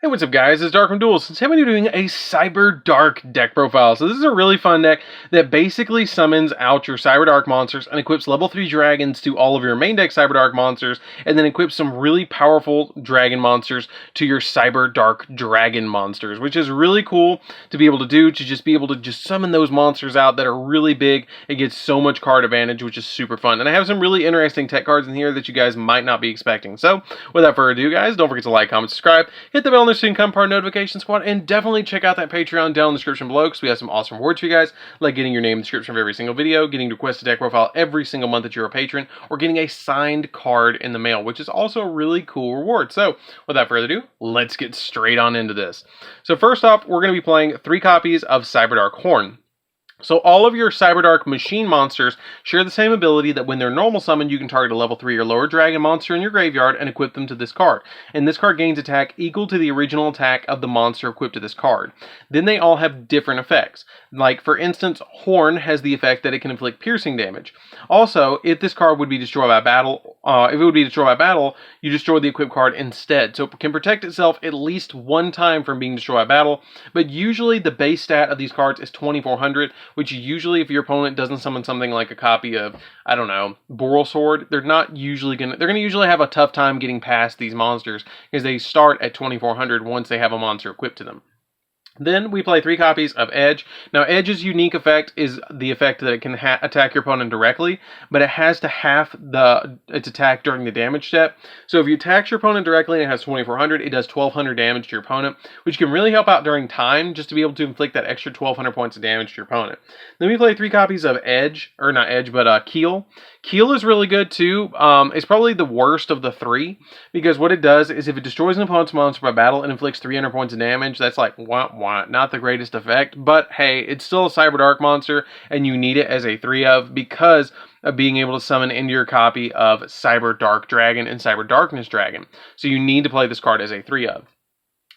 Hey, what's up guys, it's DarkArmedDuelist, and today I'm going to be doing a Cyberdark deck profile. So this is a really fun deck that basically summons out your Cyberdark monsters and equips level 3 dragons to all of your main deck Cyberdark monsters, and then equips some really powerful dragon monsters to your Cyberdark dragon monsters, which is really cool to be able to do, to just be able to just summon those monsters out that are really big. It gets so much card advantage, which is super fun. And I have some really interesting tech cards in here that you guys might not be expecting. So without further ado guys, don't forget to like, comment, subscribe, hit the bell so you can become part of the notification squad, and definitely check out that Patreon down in the description below because we have some awesome rewards for you guys, like getting your name in the description of every single video, getting to request a deck profile every single month that you're a patron, or getting a signed card in the mail, which is also a really cool reward. So without further ado, let's get straight on into this. So first off, we're going to be playing 3 copies of Cyberdark Horn. So all of your Cyberdark machine monsters share the same ability that when they're normal summoned, you can target a level 3 or lower dragon monster in your graveyard and equip them to this card. And this card gains attack equal to the original attack of the monster equipped to this card. Then they all have different effects. Like, for instance, Horn has the effect that it can inflict piercing damage. Also, if this card would be destroyed by battle, you destroy the equipped card instead. So it can protect itself at least one time from being destroyed by battle, but usually the base stat of these cards is 2400, which usually, if your opponent doesn't summon something like a copy of, I don't know, Boral Sword, they're gonna usually have a tough time getting past these monsters because they start at 2400 once they have a monster equipped to them. Then we play 3 copies of Edge. Now, Edge's unique effect is the effect that it can attack your opponent directly, but it has to half its attack during the damage step. So if you attack your opponent directly and it has 2400, it does 1200 damage to your opponent, which can really help out during time, just to be able to inflict that extra 1200 points of damage to your opponent. Then we play 3 copies of Keel. Keel is really good too. It's probably the worst of the 3, because what it does is if it destroys an opponent's monster by battle and inflicts 300 points of damage, that's like, not the greatest effect, but hey, it's still a Cyberdark monster, and you need it as a 3 of because of being able to summon into your copy of Cyberdark Dragon and Cyberdarkness Dragon. So you need to play this card as a 3 of.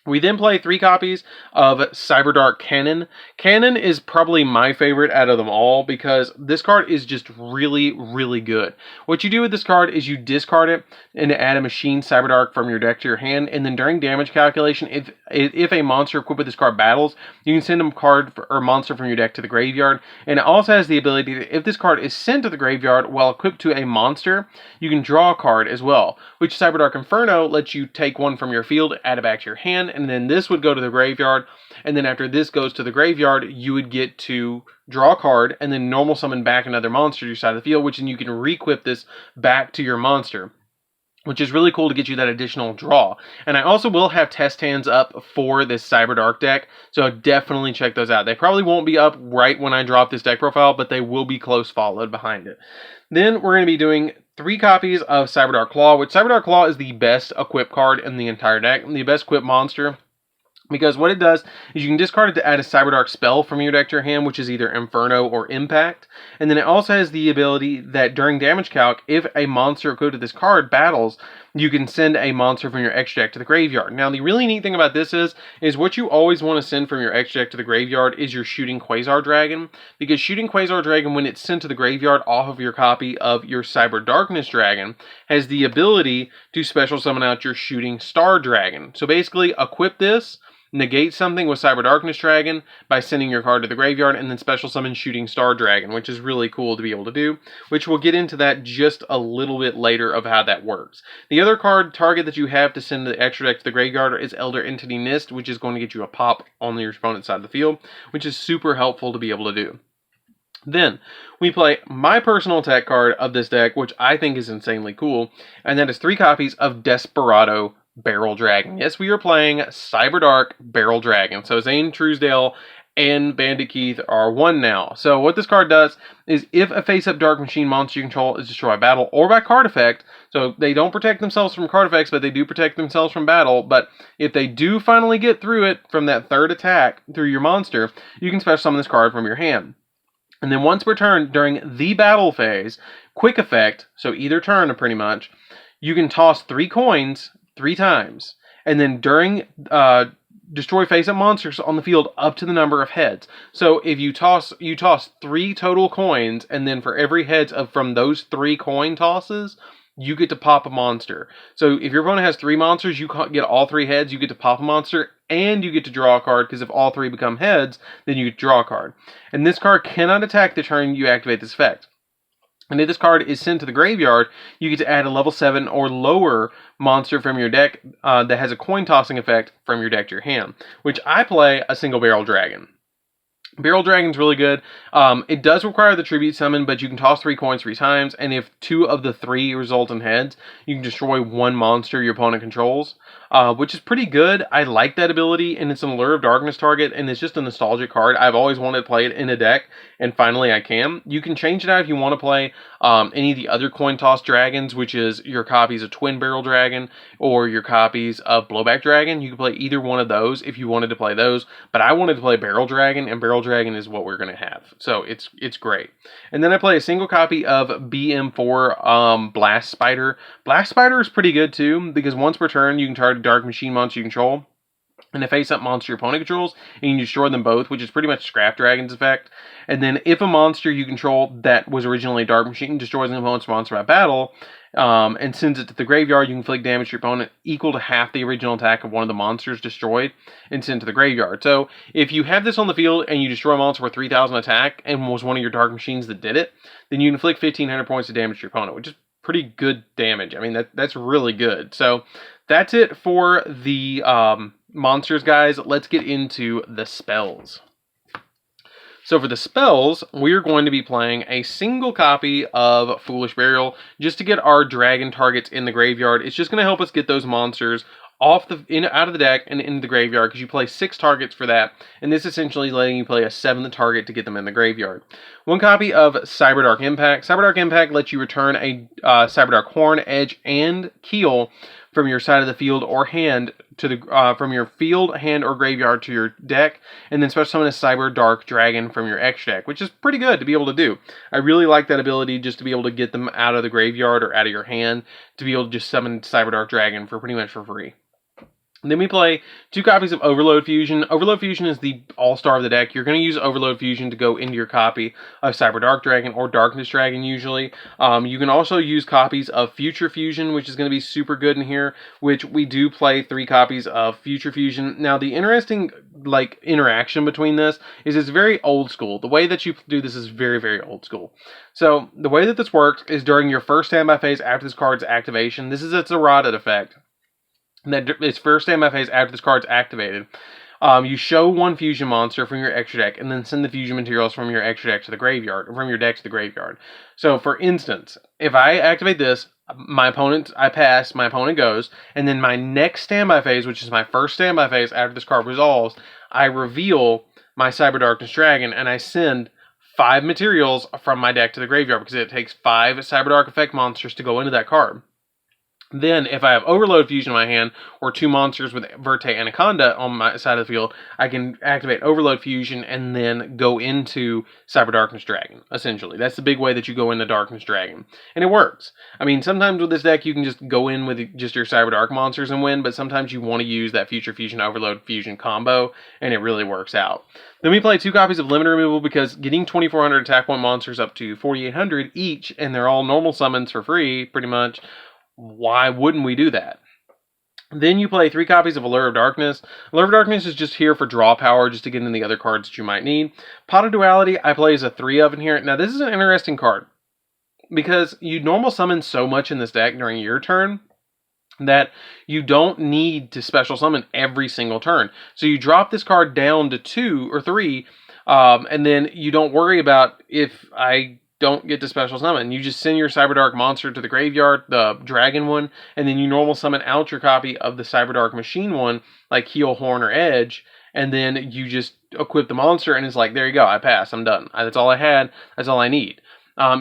We then play 3 copies of Cyberdark Cannon. Cannon is probably my favorite out of them all because this card is just really, really good. What you do with this card is you discard it and add a machine Cyberdark from your deck to your hand, and then during damage calculation, if a monster equipped with this card battles, you can send a card or monster from your deck to the graveyard. And it also has the ability that if this card is sent to the graveyard while equipped to a monster, you can draw a card as well, which Cyberdark Inferno lets you take one from your field, add it back to your hand, and then this would go to the graveyard, and then after this goes to the graveyard, you would get to draw a card, and then normal summon back another monster to your side of the field, which then you can re-equip this back to your monster, which is really cool to get you that additional draw. And I also will have test hands up for this Cyberdark deck, so definitely check those out. They probably won't be up right when I drop this deck profile, but they will be close followed behind it. Then we're going to be doing 3 copies of Cyberdark Claw, which Cyberdark Claw is the best equipped card in the entire deck, the best equipped monster. Because what it does is you can discard it to add a Cyberdark spell from your deck to your hand, which is either Inferno or Impact. And then it also has the ability that during damage calc, if a monster equipped to this card battles, you can send a monster from your extra deck to the graveyard. Now, the really neat thing about this is what you always want to send from your extra deck to the graveyard is your Shooting Quasar Dragon. Because Shooting Quasar Dragon, when it's sent to the graveyard off of your copy of your Cyberdarkness Dragon, has the ability to special summon out your Shooting Star Dragon. So basically, equip this, negate something with Cyberdarkness Dragon by sending your card to the graveyard, and then special summon Shooting Star Dragon, which is really cool to be able to do, which we'll get into that just a little bit later of how that works. The other card target that you have to send the extra deck to the graveyard is Elder Entity Nist, which is going to get you a pop on your opponent's side of the field, which is super helpful to be able to do. Then, we play my personal attack card of this deck, which I think is insanely cool, and that is 3 copies of Desperado Barrel Dragon. Yes, we are playing Cyberdark Barrel Dragon. So Zane Truesdale and Bandit Keith are 1 now. So what this card does is if a face-up dark machine monster you control is destroyed by battle or by card effect, so they don't protect themselves from card effects, but they do protect themselves from battle, but if they do finally get through it from that 3rd attack through your monster, you can special summon this card from your hand. And then once per turn during the battle phase, quick effect, so either turn pretty much, you can toss 3 coins 3 times, and then during destroy face-up monsters on the field up to the number of heads. So if you toss 3 total coins, and then for every heads from those 3 coin tosses, you get to pop a monster. So if your opponent has 3 monsters, you get all 3 heads, you get to pop a monster, and you get to draw a card, because if all 3 become heads, then you get to draw a card. And this card cannot attack the turn you activate this effect. And if this card is sent to the graveyard, you get to add a level 7 or lower monster from your deck that has a coin tossing effect from your deck to your hand, which I play a single barrel dragon. Barrel Dragon's really good. It does require the tribute summon, but you can toss 3 coins 3 times, and if 2 of the 3 result in heads, you can destroy 1 monster your opponent controls, which is pretty good. I like that ability, and it's an Allure of Darkness target, and it's just a nostalgic card. I've always wanted to play it in a deck, and finally I can. You can change it out if you want to play any of the other coin toss dragons, which is your copies of Twin Barrel Dragon, or your copies of Blowback Dragon. You can play either one of those if you wanted to play those, but I wanted to play Barrel Dragon, and Barrel Dragon is what we're going to have. So it's great. And then I play a single copy of BM4 Blast Spider. Blast Spider is pretty good too, because once per turn you can target Dark Machine monster you control and a face-up monster your opponent controls, and you can destroy them both, which is pretty much Scrap Dragon's effect. And then if a monster you control that was originally a Dark Machine destroys an opponent's monster by battle, and sends it to the graveyard, you can inflict damage to your opponent equal to half the original attack of one of the monsters destroyed and sent to the graveyard. So if you have this on the field and you destroy a monster with 3,000 attack and was one of your Dark Machines that did it, then you can inflict 1,500 points of damage to your opponent, which is pretty good damage. I mean, that's really good. So that's it for the monsters, guys. Let's get into the spells. So for the spells, we're going to be playing a single copy of Foolish Burial just to get our dragon targets in the graveyard. It's just going to help us get those monsters out of the deck and into the graveyard, because you play 6 targets for that, and this essentially is letting you play a 7th target to get them in the graveyard. 1 copy of Cyberdark Impact. Cyberdark Impact lets you return a Cyberdark Horn, Edge, and Keel from your side of the field or hand to the from your field, hand, or graveyard to your deck, and then special summon a Cyberdark Dragon from your extra deck, which is pretty good to be able to do. I really like that ability, just to be able to get them out of the graveyard or out of your hand, to be able to just summon Cyberdark Dragon for pretty much for free. Then we play 2 copies of Overload Fusion. Overload Fusion is the all-star of the deck. You're going to use Overload Fusion to go into your copy of Cyberdark Dragon or Darkness Dragon usually. You can also use copies of Future Fusion, which is going to be super good in here, which we do play 3 copies of Future Fusion. Now, the interesting interaction between this is it's very old school. The way that you do this is very, very old school. So the way that this works is during your first standby phase after this card's activation. This is its errata effect. That its first standby phase after this card's activated, you show 1 fusion monster from your extra deck, and then send the fusion materials from your extra deck to the graveyard, or from your deck to the graveyard. So, for instance, if I activate this, I pass, my opponent goes, and then my next standby phase, which is my first standby phase after this card resolves, I reveal my Cyberdarkness Dragon, and I send 5 materials from my deck to the graveyard, because it takes 5 Cyberdark effect monsters to go into that card. Then, if I have Overload Fusion in my hand, or 2 monsters with Verte Anaconda on my side of the field, I can activate Overload Fusion and then go into Cyberdarkness Dragon, essentially. That's the big way that you go into Darkness Dragon. And it works. I mean, sometimes with this deck, you can just go in with just your Cyberdark monsters and win, but sometimes you want to use that Future Fusion, Overload Fusion combo, and it really works out. Then we play 2 copies of Limit Removal, because getting 2,400 attack point monsters up to 4,800 each, and they're all normal summons for free, pretty much, why wouldn't we do that? Then you play 3 copies of Allure of Darkness. Allure of Darkness is just here for draw power, just to get in the other cards that you might need. Pot of Duality, I play as a 3 of in here. Now, this is an interesting card, because you normal summon so much in this deck during your turn that you don't need to special summon every single turn. So you drop this card down to 2 or 3, and then you don't worry about if I don't get to special summon. You just send your Cyberdark monster to the graveyard, the dragon one, and then you normal summon out your copy of the Cyberdark machine one, like Heel, Horn, or Edge, and then you just equip the monster, and it's like, there you go, I pass, I'm done. That's all I had, that's all I need.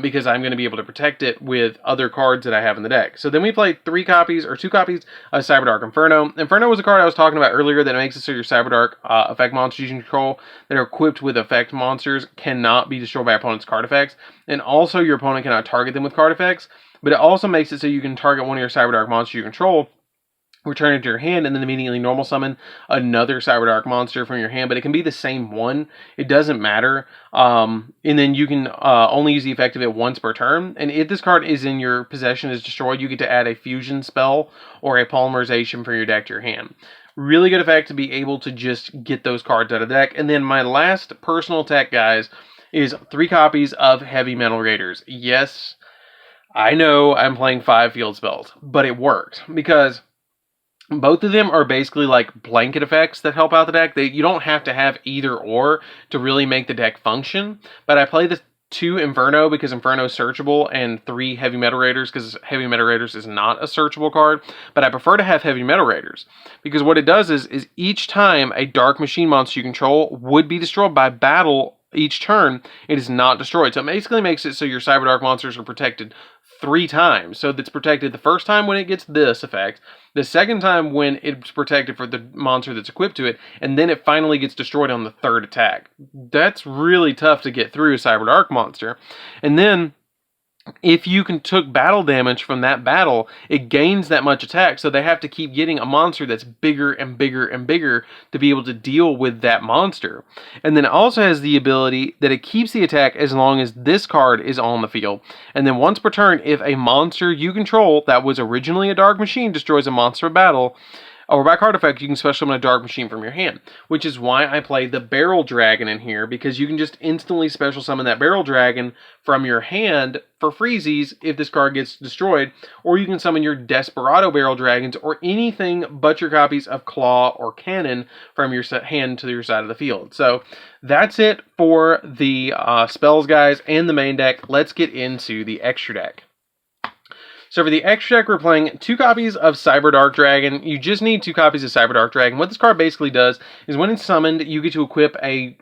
Because I'm going to be able to protect it with other cards that I have in the deck. So then we play 2 copies of Cyberdark Inferno. Inferno was a card I was talking about earlier that makes it so your Cyberdark effect monsters you control that are equipped with effect monsters cannot be destroyed by opponent's card effects. And also your opponent cannot target them with card effects. But it also makes it so you can target one of your Cyberdark monsters you control return it to your hand, and then immediately normal summon another Cyberdark monster from your hand, but it can be the same one. It doesn't matter. And then you can only use the effect of it once per turn. And if this card is in your possession, is destroyed, you get to add a fusion spell or a polymerization from your deck to your hand. Really good effect to be able to just get those cards out of the deck. And then my last personal tech, guys, is 3 copies of Heavy Metal Raiders. Yes, I know I'm playing 5 field spells, but it worked because both of them are basically like blanket effects that help out the deck. You don't have to have either or to really make the deck function. But I play the 2 Inferno because Inferno is searchable, and 3 Heavy Metal Raiders because Heavy Metal Raiders is not a searchable card. But I prefer to have Heavy Metal Raiders because what it does is each time a Dark Machine monster you control would be destroyed by battle each turn, it is not destroyed. So it basically makes it so your Cyberdark monsters are protected 3 times. So it's protected the first time when it gets this effect, the second time when it's protected for the monster that's equipped to it, and then it finally gets destroyed on the 3rd attack. That's really tough to get through a Cyberdark monster. And then if you took battle damage from that battle, it gains that much attack, so they have to keep getting a monster that's bigger and bigger and bigger to be able to deal with that monster. And then it also has the ability that it keeps the attack as long as this card is on the field. And then once per turn, if a monster you control that was originally a Dark Machine destroys a monster of battle, or by card effect, you can special summon a Dark Machine from your hand, which is why I play the Barrel Dragon in here, because you can just instantly special summon that Barrel Dragon from your hand for freezies if this card gets destroyed, or you can summon your Desperado Barrel Dragons or anything but your copies of Claw or Cannon from your hand to your side of the field. So that's it for the spells, guys, and the main deck. Let's get into the extra deck. So for the extra deck, we're playing 2 copies of Cyberdark Dragon. You just need 2 copies of Cyberdark Dragon. What this card basically does is when it's summoned, you get to equip a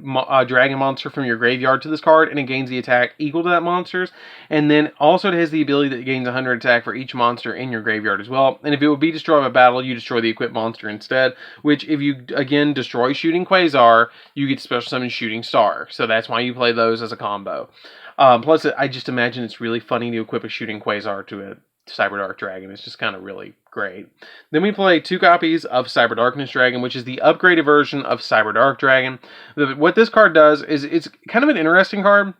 dragon monster from your graveyard to this card, and it gains the attack equal to that monster's. And then also it has the ability that it gains 100 attack for each monster in your graveyard as well. And if it would be destroyed by battle, you destroy the equipped monster instead, which if you, again, destroy Shooting Quasar, you get to special summon Shooting Star. So that's why you play those as a combo. Plus, I just imagine it's really funny to equip a Shooting Quasar to a Cyberdark Dragon. It's just kind of really great. Then we play 2 copies of Cyberdarkness Dragon, which is the upgraded version of Cyberdark Dragon. What this card does is it's kind of an interesting card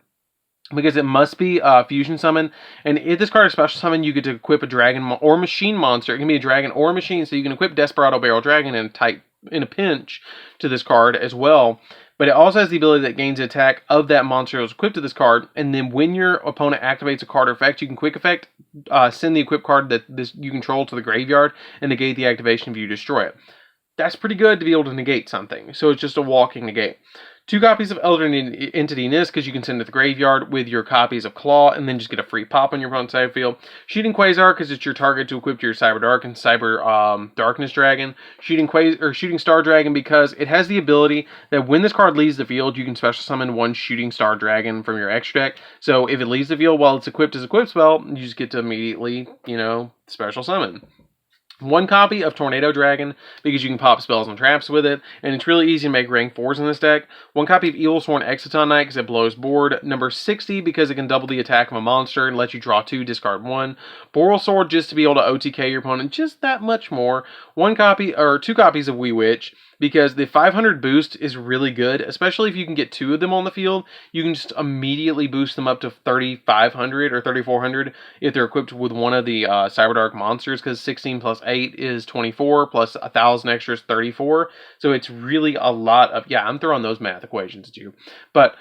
because it must be fusion summon, and if this card is special summon, you get to equip a dragon or machine monster. It can be a dragon or a machine, so you can equip Desperado Barrel Dragon in a pinch to this card as well. But it also has the ability that gains the attack of that monster that was equipped to this card. And then when your opponent activates a card or effect, you can quick effect send the equipped card that you control to the graveyard and negate the activation if you destroy it. That's pretty good to be able to negate something. So it's just a walking negate. 2 copies of Elder Entity Nist, because you can send it to the graveyard with your copies of Claw, and then just get a free pop on your opponent's side of the field. Shooting Quasar, because it's your target to equip to your Cyberdark and Cyber Darkness Dragon. Shooting Star Dragon, because it has the ability that when this card leaves the field, you can special summon 1 Shooting Star Dragon from your extra deck. So if it leaves the field while it's equipped as equipped spell, you just get to immediately, special summon. 1 copy of Tornado Dragon, because you can pop spells and traps with it, and it's really easy to make rank 4s in this deck. 1 copy of Evilsworn Exciton Knight, because it blows board. Number 60, because it can double the attack of a monster and let you draw 2, discard 1. Boral Sword, just to be able to OTK your opponent just that much more. 2 copies of Wee Witch, because the 500 boost is really good, especially if you can get 2 of them on the field. You can just immediately boost them up to 3,500 or 3,400 if they're equipped with one of the Cyberdark monsters, because 16 plus 8 is 24, plus 1,000 extra is 34. So it's really a lot of, I'm throwing those math equations at you. But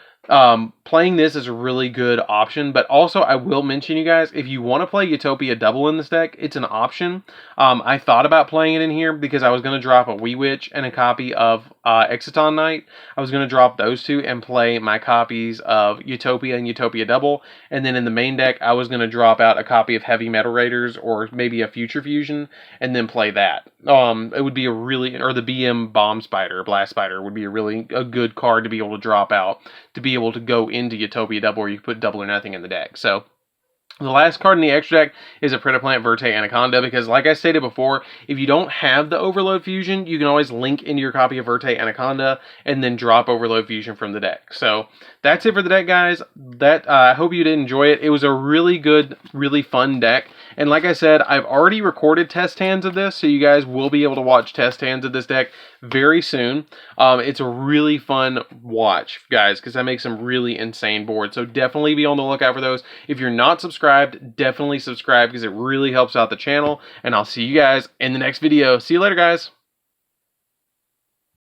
playing this is a really good option, but also I will mention, you guys, if you want to play Utopia double in this deck, it's an option. I thought about playing it in here because I was going to drop a Wee Witch and a copy of Exciton Knight. I was going to drop those 2 and play my copies of Utopia and Utopia double, and then in the main deck I was going to drop out a copy of Heavy Metal Raiders or maybe a Future Fusion and then play that. It would be or the BM Bomb Spider, Blast Spider would be a good card to be able to drop out, to be able to go into Utopia double, where you put double or nothing in the deck. So the last card in the extra deck is a Predaplant Verte Anaconda, because like I stated before, if you don't have the Overload Fusion, you can always link into your copy of Verte Anaconda and then drop Overload Fusion from the deck. So that's it for the deck, guys. I hope you did enjoy it. It was a really good, really fun deck, And like I said, I've already recorded test hands of this, so you guys will be able to watch test hands of this deck very soon. It's a really fun watch, guys, because I make some really insane boards. So definitely be on the lookout for those. If you're not subscribed, definitely subscribe because it really helps out the channel. And I'll see you guys in the next video. See you later, guys.